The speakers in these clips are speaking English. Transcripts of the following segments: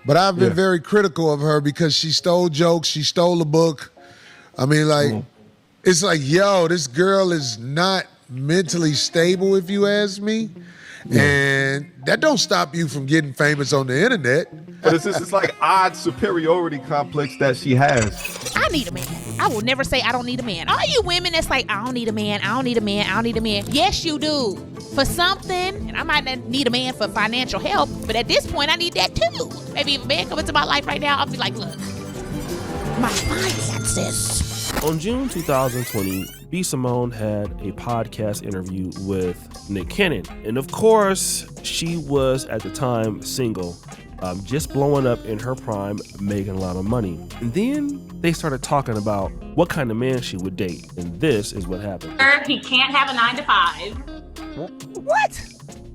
But I've been very critical of her because she stole jokes, she stole a book. I mean, like, it's like, yo, this girl is not mentally stable, if you ask me. And that don't stop you from getting famous on the internet. But it's just like odd superiority complex that she has. I need a man. I will never say I don't need a man. All you women that's like, I don't need a man, I don't need a man, I don't need a man. Yes, you do. For something, and I might not need a man for financial help, but at this point, I need that too. Maybe if a man comes into my life right now, I'll be like, look, my finances. On June 2020, B. Simone had a podcast interview with Nick Cannon. And of course, she was at the time single, just blowing up in her prime, making a lot of money. And then they started talking about what kind of man she would date. And this is what happened. He can't have a 9 to 5. What?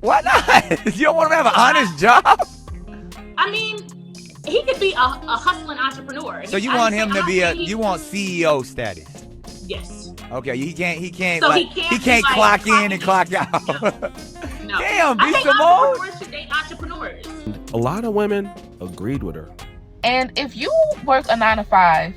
Why not? You don't want him to have an honest job? I mean, he could be a hustling entrepreneur. So you want him to be you want CEO status? Yes. Okay, he can't so like he can't clock in and clock out. No. Damn, I think Simone. entrepreneurs should date entrepreneurs. A lot of women agreed with her. And if you work a 9 to 5,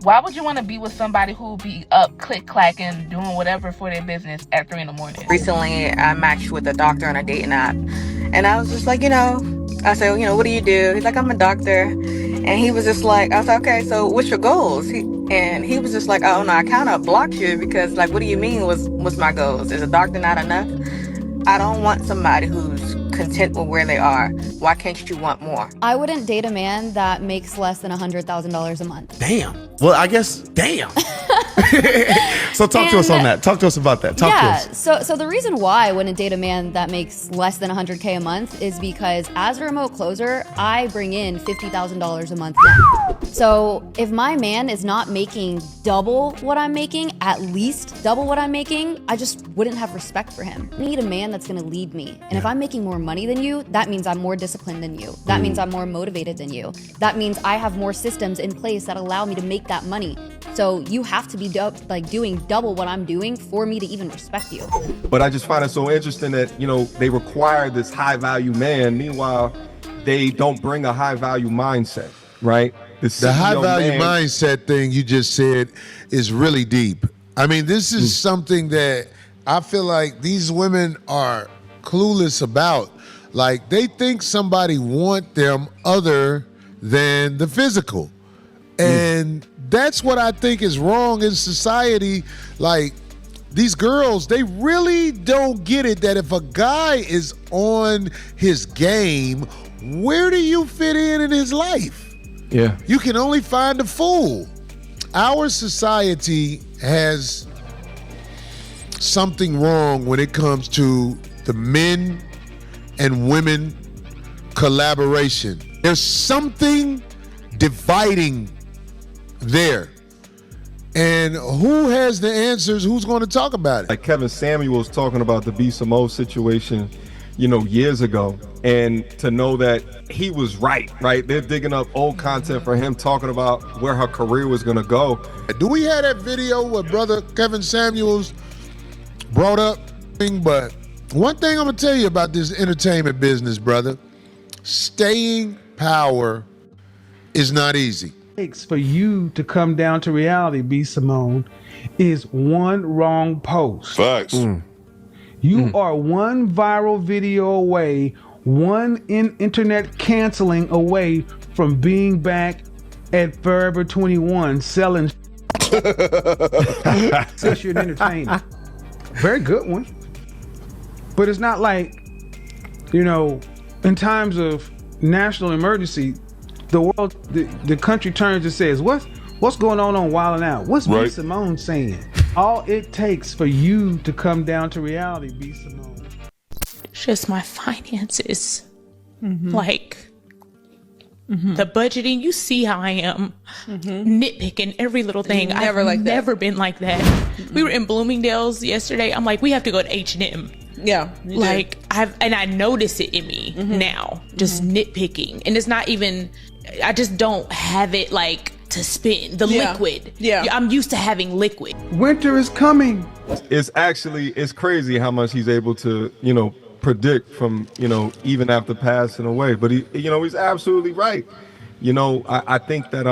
why would you want to be with somebody who be up click-clacking, doing whatever for their business at 3 in the morning? Recently, I matched with a doctor on a dating app. And I was just like, I said, what do you do? He's like, I'm a doctor. And he was just like, I was like, okay, so what's your goals? And he was just like, oh, no, I kind of blocked you because, like, what do you mean what's my goals? Is a doctor not enough? I don't want somebody who's content with where they are. Why can't you want more? I wouldn't date a man that makes less than $100,000 a month. Damn. Well, I guess, damn. So talk to us on that. Talk to us about that. Talk to us. So the reason why I wouldn't date a man that makes less than $100K a month is because as a remote closer, I bring in $50,000 a month now. So if my man is not making double what I'm making, at least double what I'm making, I just wouldn't have respect for him. I need a man that's gonna lead me. And if I'm making more money than you, that means I'm more disciplined than you. That means I'm more motivated than you. That means I have more systems in place that allow me to make that money. So you have to be doing double what I'm doing for me to even respect you. But I just find it so interesting that, they require this high value man. Meanwhile, they don't bring a high value mindset, right? The high value mindset thing you just said is really deep. I mean, this is something that I feel like these women are clueless about. Like, they think somebody want them other than the physical. And that's what I think is wrong in society. Like, these girls, they really don't get it that if a guy is on his game, where do you fit in his life? Yeah. You can only find a fool. Our society has something wrong when it comes to the men and women collaboration. There's something dividing there. And who has the answers? Who's going to talk about it? Like Kevin Samuels talking about the B. Simone situation, years ago. And to know that he was right? They're digging up old content for him talking about where her career was going to go. Do we have that video where brother Kevin Samuels brought up? But one thing I'm going to tell you about this entertainment business, brother, staying power is not easy. Takes for you to come down to reality, B. Simone, is one wrong post. Facts. You are one viral video away, one internet canceling away from being back at Forever 21 selling since you're an entertainer. Very good one. But it's not like, in times of national emergency, the world, the country turns and says, what's going on Wild 'N Out? What's B. Simone saying? All it takes for you to come down to reality, B. Simone. It's just my finances. Like, the budgeting, you see how I am nitpicking every little thing. I've never been like that. We were in Bloomingdale's yesterday. I'm like, we have to go to H&M. Yeah. Like, I notice it in me now, just nitpicking. And it's not even, I just don't have it like to spend the liquid. Yeah. I'm used to having liquid. Winter is coming. It's crazy how much he's able to, predict from, even after passing away. But he's absolutely right. I think that,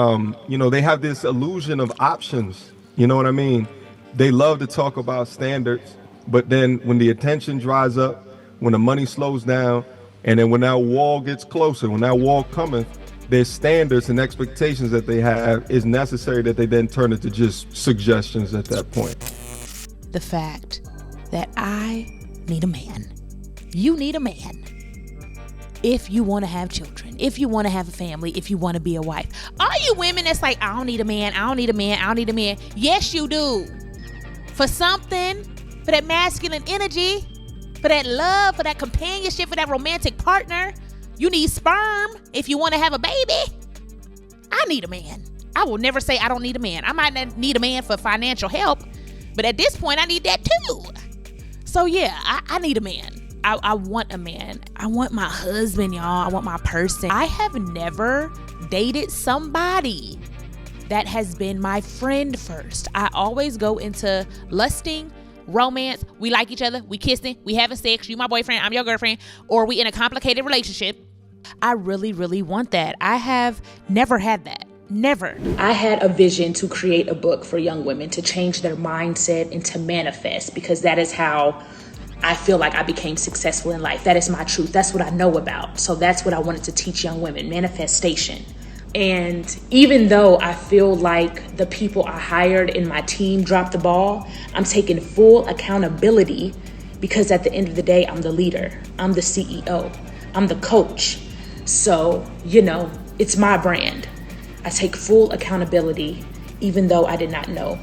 they have this illusion of options. You know what I mean? They love to talk about standards, but then when the attention dries up, when the money slows down, and then when that wall gets closer, when that wall cometh, their standards and expectations that they have is necessary that they then turn into just suggestions at that point. The fact that I need a man. You need a man. If you want to have children, if you want to have a family, if you want to be a wife. All you women that's like, I don't need a man, I don't need a man, I don't need a man. Yes, you do. For something, for that masculine energy, for that love, for that companionship, for that romantic partner. You need sperm if you want to have a baby. I need a man. I will never say I don't need a man. I might not need a man for financial help, but at this point, I need that too. So yeah, I need a man. I want a man. I want my husband, y'all. I want my person. I have never dated somebody that has been my friend first. I always go into lusting, romance. We like each other. We kissing. We having sex. You my boyfriend. I'm your girlfriend. Or we in a complicated relationship. I really, really want that. I have never had that. Never. I had a vision to create a book for young women to change their mindset and to manifest, because that is how I feel like I became successful in life. That is my truth. That's what I know about. So that's what I wanted to teach young women, manifestation. And even though I feel like the people I hired in my team dropped the ball, I'm taking full accountability, because at the end of the day, I'm the leader. I'm the CEO. I'm the coach. So, it's my brand. I take full accountability, even though I did not know.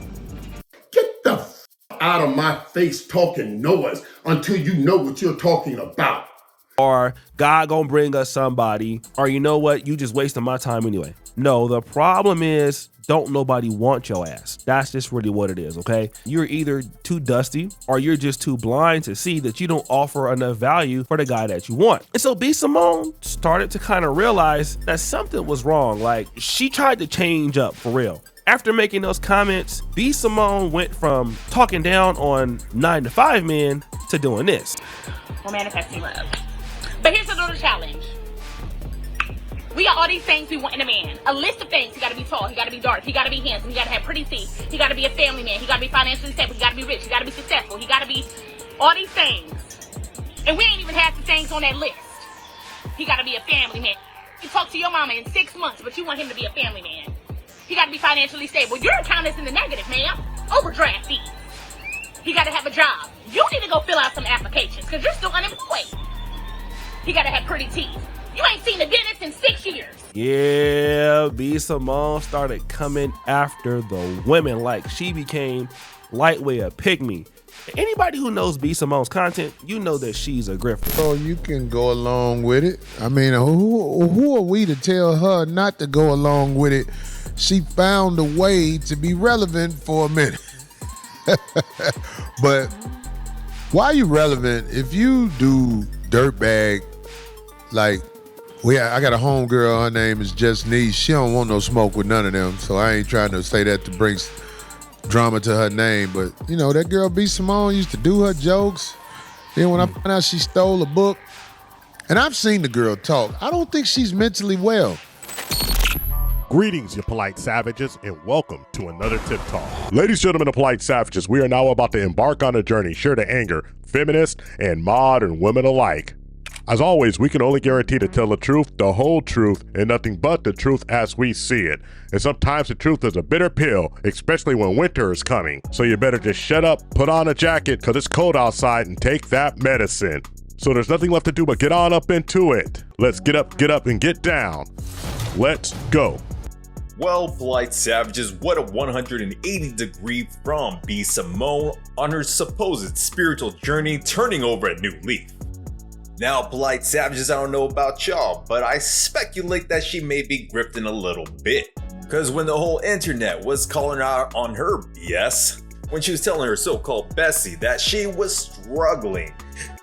Get the out of my face talking noise until you know what you're talking about. Or God gonna bring us somebody, or you know what, you just wasting my time anyway. No, the problem is don't nobody want your ass. That's just really what it is, okay? You're either too dusty or you're just too blind to see that you don't offer enough value for the guy that you want. And so B. Simone started to kind of realize that something was wrong. Like, she tried to change up for real. After making those comments, B. Simone went from talking down on 9-to-5 men to doing this. We're manifesting love. But here's a little challenge. We got all these things we want in a man. A list of things. He got to be tall. He got to be dark. He got to be handsome. He got to have pretty teeth. He got to be a family man. He got to be financially stable. He got to be rich. He got to be successful. He got to be all these things. And we ain't even half the things on that list. He got to be a family man. You talk to your mama in 6 months, but you want him to be a family man. He got to be financially stable. Your account is in the negative, ma'am. Overdraft fees. He got to have a job. You need to go fill out some applications because you're still unemployed. He got to have pretty teeth. You ain't seen a dentist in 6 years. Yeah, B. Simone started coming after the women like she became lightweight a pygmy. Anybody who knows B. Simone's content, you know that she's a grifter. So you can go along with it. I mean, who are we to tell her not to go along with it? She found a way to be relevant for a minute. But why are you relevant if you do dirtbag? Like, I got a homegirl, her name is Just Niece. She don't want no smoke with none of them, so I ain't trying to say that to bring drama to her name. But, that girl B. Simone used to do her jokes. Then when I found out she stole a book, and I've seen the girl talk, I don't think she's mentally well. Greetings, you polite savages, and welcome to another Tip Talk. Ladies and gentlemen of polite savages, we are now about to embark on a journey sure to anger feminists and modern women alike. As always, we can only guarantee to tell the truth, the whole truth, and nothing but the truth as we see it. And sometimes the truth is a bitter pill, especially when winter is coming. So you better just shut up, put on a jacket, because it's cold outside, and take that medicine. So there's nothing left to do but get on up into it. Let's get up, and get down. Let's go. Well, polite savages, what a 180 degree from B. Simone on her supposed spiritual journey, turning over a new leaf. Now, polite savages, I don't know about y'all, but I speculate that she may be grifting a little bit. Cause when the whole internet was calling out on her BS, when she was telling her so-called Bessie that she was struggling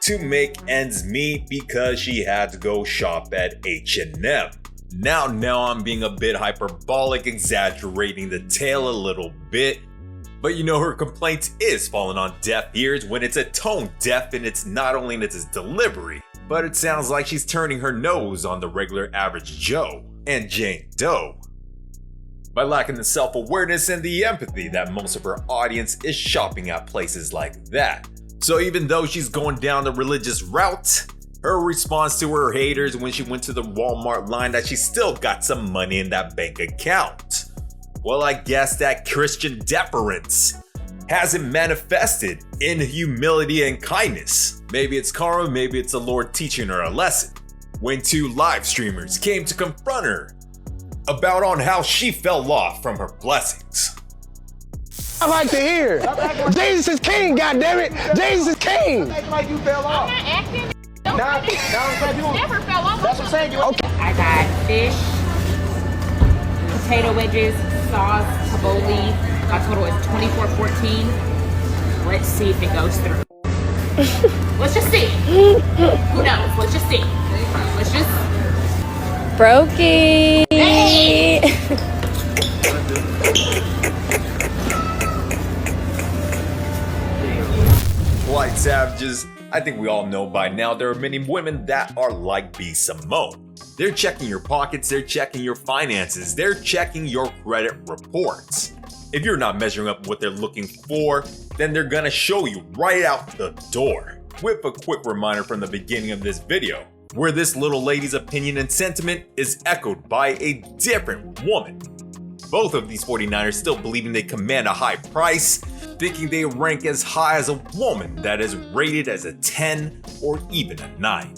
to make ends meet because she had to go shop at H&M. Now I'm being a bit hyperbolic, exaggerating the tale a little bit. But you know her complaints is falling on deaf ears when it's a tone deaf, and it's not only in its delivery, but it sounds like she's turning her nose on the regular average Joe and Jane Doe. By lacking the self-awareness and the empathy that most of her audience is shopping at places like that. So even though she's going down the religious route, her response to her haters when she went to the Walmart line that she still got some money in that bank account. Well, I guess that Christian deference hasn't manifested in humility and kindness. Maybe it's karma, maybe it's the Lord teaching her a lesson. When two live streamers came to confront her about on how she fell off from her blessings. I like to hear. Jesus is king, goddammit. Jesus is king. Like you fell off. I'm not acting. Never fell off. That's what I'm saying. Okay. I got fish, potato wedges, sauce, tabbouleh. My total is $24.14. Let's see if it goes through. Let's just see. Who knows? Let's just see. Let's just. Brokey. Hey! Polite Savages, I think we all know by now there are many women that are like B. Simone. They're checking your pockets, they're checking your finances, they're checking your credit reports. If you're not measuring up what they're looking for, then they're gonna show you right out the door. With a quick reminder from the beginning of this video, where this little lady's opinion and sentiment is echoed by a different woman. Both of these 49ers still believing they command a high price, thinking they rank as high as a woman that is rated as a 10 or even a 9.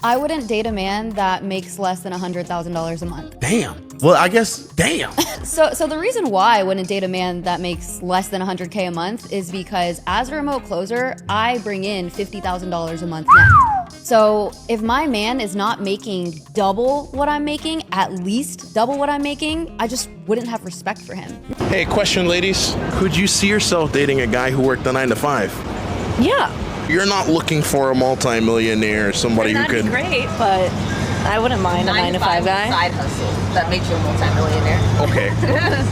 I wouldn't date a man that makes less than $100,000 a month. Damn. Well, I guess, damn. So the reason why I wouldn't date a man that makes less than $100K a month is because as a remote closer, I bring in $50,000 a month net. So if my man is not making double what I'm making, at least double what I'm making, I just wouldn't have respect for him. Hey, question, ladies. Could you see yourself dating a guy who worked a 9 to 5? Yeah. You're not looking for a multi-millionaire, somebody who could. That'd be great, but I wouldn't mind a 9 to 5 guy. Side hustle that makes you a multi-millionaire. Okay.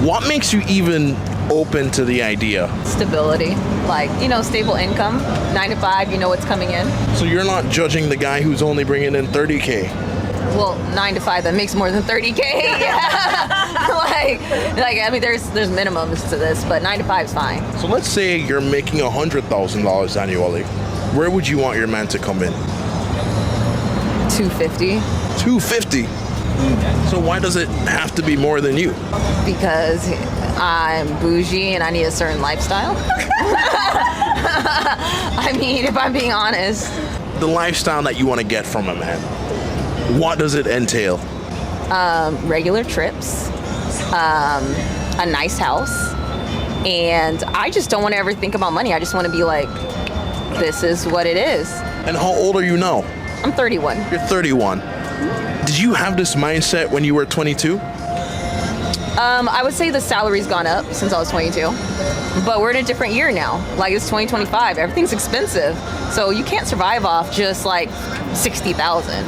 What makes you even open to the idea? Stability, like, stable income, 9 to 5, you know what's coming in. So you're not judging the guy who's only bringing in 30K? Well, 9 to 5 that makes more than 30K. I mean, there's minimums to this, but 9 to 5 is fine. So let's say you're making $100,000 annually. Where would you want your man to come in? 250. 250? So why does it have to be more than you? Because I'm bougie and I need a certain lifestyle. I mean, if I'm being honest. The lifestyle that you want to get from a man, what does it entail? Regular trips, a nice house, and I just don't want to ever think about money. I just want to be like, this is what it is. And how old are you now? I'm 31. You're 31. Did you have this mindset when you were 22? I would say the salary's gone up since I was 22, but we're in a different year now. Like, it's 2025, everything's expensive, so you can't survive off just like 60,000.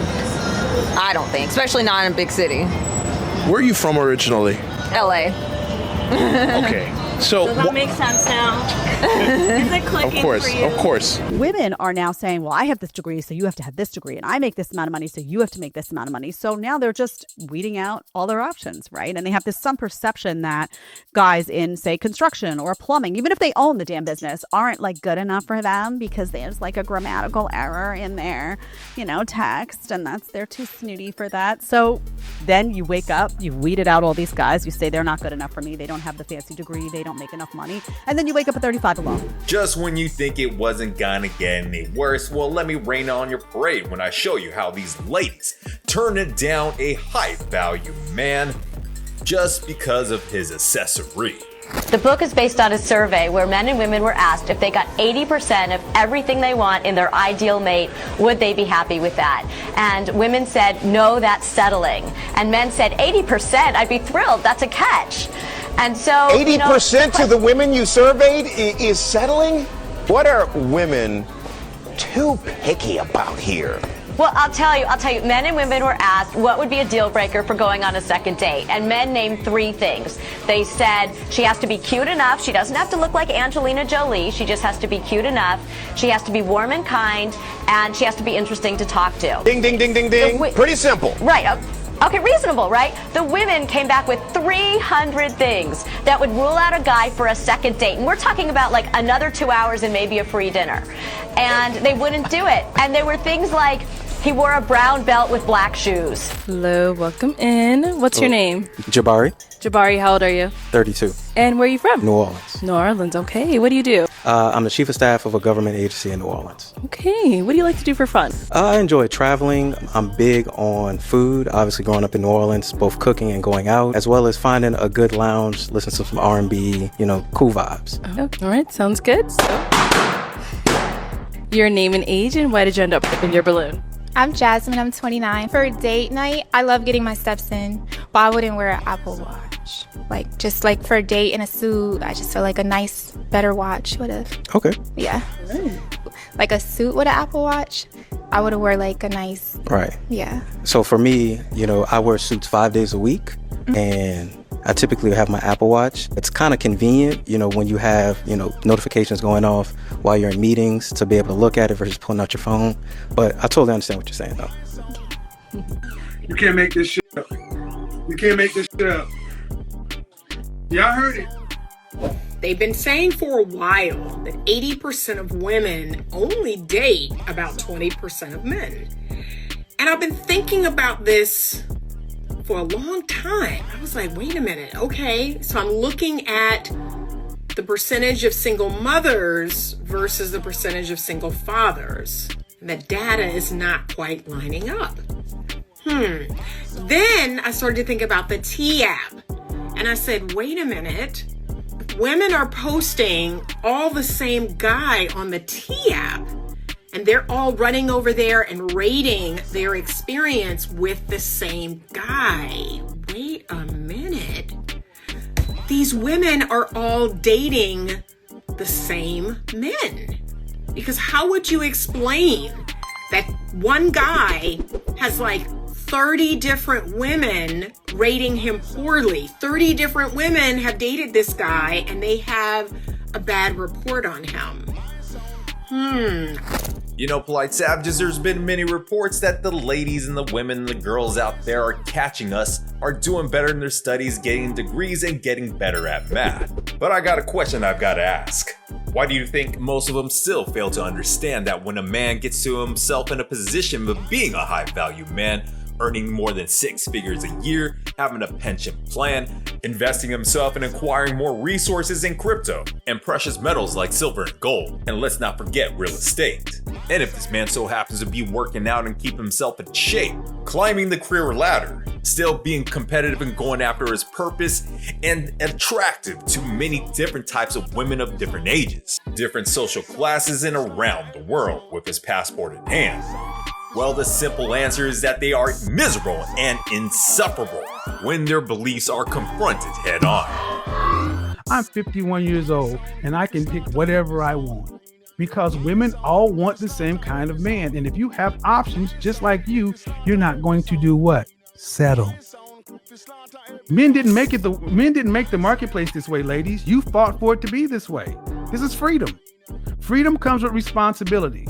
I don't think, especially not in a big city. Where are you from originally? LA. Okay. So Does that make sense now? Is it clicking for you? Of course. Women are now saying, well, I have this degree, so you have to have this degree, and I make this amount of money, so you have to make this amount of money. So now they're just weeding out all their options, right? And they have some perception that guys in, say, construction or plumbing, even if they own the damn business, aren't like good enough for them because there's like a grammatical error in their, text, and they're too snooty for that. So then you wake up, you weeded out all these guys, you say they're not good enough for me, they don't have the fancy degree, they don't make enough money, and then you wake up at 35 alone. Just when you think it wasn't gonna get any worse, well, let me rain on your parade when I show you how these ladies turning down a high value man just because of his accessory. The book is based on a survey where men and women were asked if they got 80% of everything they want in their ideal mate, would they be happy with that? And women said, no, that's settling. And men said, 80%, I'd be thrilled, that's a catch. And so 80% of the women you surveyed is settling? What are women too picky about here? Well, I'll tell you, men and women were asked what would be a deal breaker for going on a second date. And men named 3 things. They said she has to be cute enough. She doesn't have to look like Angelina Jolie. She just has to be cute enough. She has to be warm and kind. And she has to be interesting to talk to. Ding, ding, ding, ding, ding. Pretty simple. Right. Okay, reasonable, right? The women came back with 300 things that would rule out a guy for a second date. And we're talking about like another 2 hours and maybe a free dinner. And they wouldn't do it. And there were things like he wore a brown belt with black shoes. Hello, welcome in. What's your name? Jabari, Jabari, how old are you? 32, And where are you from? New Orleans. New Orleans, okay. What do you do? I'm the chief of staff of a government agency in New Orleans. Okay, what do you like to do for fun? I enjoy traveling. I'm big on food, obviously growing up in New Orleans, both cooking and going out, as well as finding a good lounge, listening to some R&B, cool vibes. Okay, all right, sounds good. So, your name and age, and why did you end up in your balloon? I'm Jasmine, I'm 29. For a date night, I love getting my steps in, but I wouldn't wear an Apple Watch. Just for a date in a suit, I just feel like a nice, better watch would have. Okay. Yeah. Like a suit with an Apple Watch, I would have wear like a nice. Right. Yeah. So for me, I wear suits 5 days a week, and I typically have my Apple Watch. It's kind of convenient, when you have, notifications going off while you're in meetings to be able to look at it versus pulling out your phone. But I totally understand what you're saying, though. You can't make this shit up. You can't make this shit up. Y'all heard it. They've been saying for a while that 80% of women only date about 20% of men. And I've been thinking about this for a long time. I was like, wait a minute. Okay, so I'm looking at the percentage of single mothers versus the percentage of single fathers. And the data is not quite lining up. Then I started to think about the T-app. And I said, wait a minute. Women are posting all the same guy on the T-app. And they're all running over there and rating their experience with the same guy. Wait a minute. These women are all dating the same men. Because how would you explain that one guy has like 30 different women rating him poorly? 30 different women have dated this guy and they have a bad report on him. Polite savages, there's been many reports that the ladies and the women and the girls out there are catching us, are doing better in their studies, getting degrees, and getting better at math. But I got a question I've got to ask. Why do you think most of them still fail to understand that when a man gets to himself in a position of being a high-value man, earning more than 6 figures a year, having a pension plan, investing himself in acquiring more resources in crypto and precious metals like silver and gold, and let's not forget real estate. And if this man so happens to be working out and keep himself in shape, climbing the career ladder, still being competitive and going after his purpose, and attractive to many different types of women of different ages, different social classes, and around the world with his passport in hand? Well, the simple answer is that they are miserable and insufferable when their beliefs are confronted head on. I'm 51 years old and I can pick whatever I want because women all want the same kind of man. And if you have options just like you're not going to do what? Settle. Men didn't make the marketplace this way, ladies. You fought for it to be this way. This is freedom. Freedom comes with responsibility.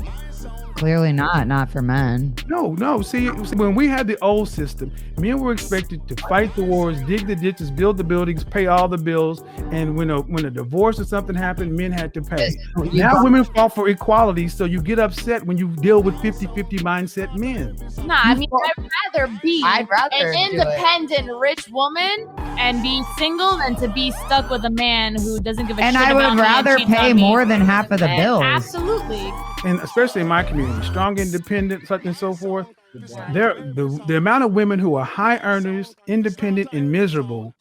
Clearly not for men. No. See, when we had the old system, men were expected to fight the wars, dig the ditches, build the buildings, pay all the bills, and when a divorce or something happened, men had to pay. Now women fought for equality, so you get upset when you deal with 50-50 mindset men. Nah, I mean, I'd rather an independent rich woman and be single than to be stuck with a man who doesn't give a shit about me. And I would rather pay more than half of the bills. Absolutely. And especially in my community, strong, independent, such and so forth. The amount of women who are high earners, independent, and miserable.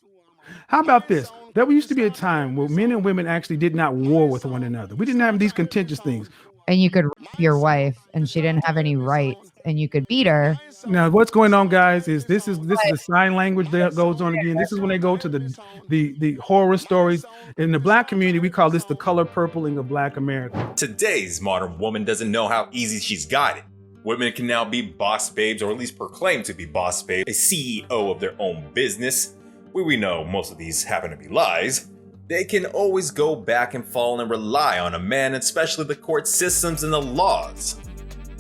How about this? There used to be a time where men and women actually did not war with one another. We didn't have these contentious things. And you could rape your wife, and she didn't have any rights, and you could beat her. Now, what's going on, guys, is this is the sign language that goes on again. This is when they go to the horror stories. In the Black community, we call this the color purpling of Black America. Today's modern woman doesn't know how easy she's got it. Women can now be boss babes, or at least proclaim to be boss babes, a CEO of their own business, where we know most of these happen to be lies. They can always go back and fall and rely on a man, especially the court systems and the laws,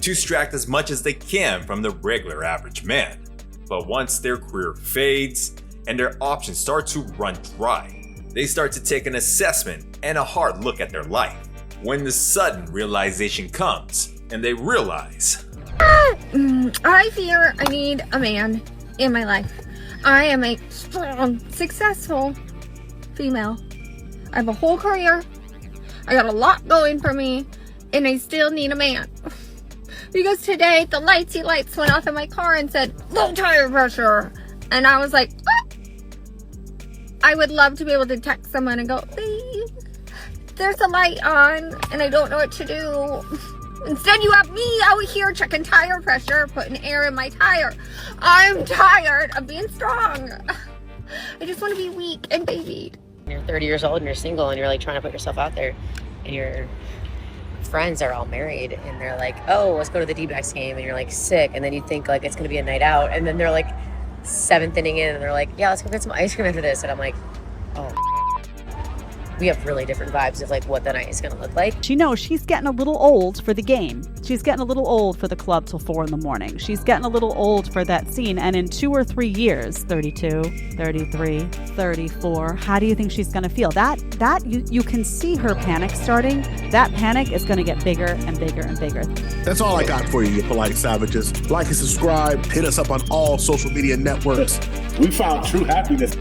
to extract as much as they can from the regular average man. But once their career fades and their options start to run dry, they start to take an assessment and a hard look at their life. When the sudden realization comes and they realize, I fear I need a man in my life. I am a strong, successful female. I have a whole career. I got a lot going for me, and I still need a man. Because today the lights went off in my car and said low tire pressure, and I was like, ah! I would love to be able to text someone and go, hey, there's a light on and I don't know what to do. Instead you have me out here checking tire pressure, putting air in my tire. I'm tired of being strong. I just want to be weak and babied. You're 30 years old and you're single and you're like trying to put yourself out there, and your friends are all married and they're like, oh, let's go to the D-backs game, and you're like sick, and then you think like it's gonna be a night out, and then they're like 7th inning in and they're like, yeah, let's go get some ice cream after this, and I'm like, oh, we have really different vibes of like what the night is gonna look like. She knows she's getting a little old for the game. She's getting a little old for the club till 4 a.m. She's getting a little old for that scene. And in 2 or 3 years, 32, 33, 34, how do you think she's gonna feel? That you can see her panic starting. That panic is gonna get bigger and bigger and bigger. That's all I got for you polite savages. Like and subscribe. Hit us up on all social media networks. We found true happiness.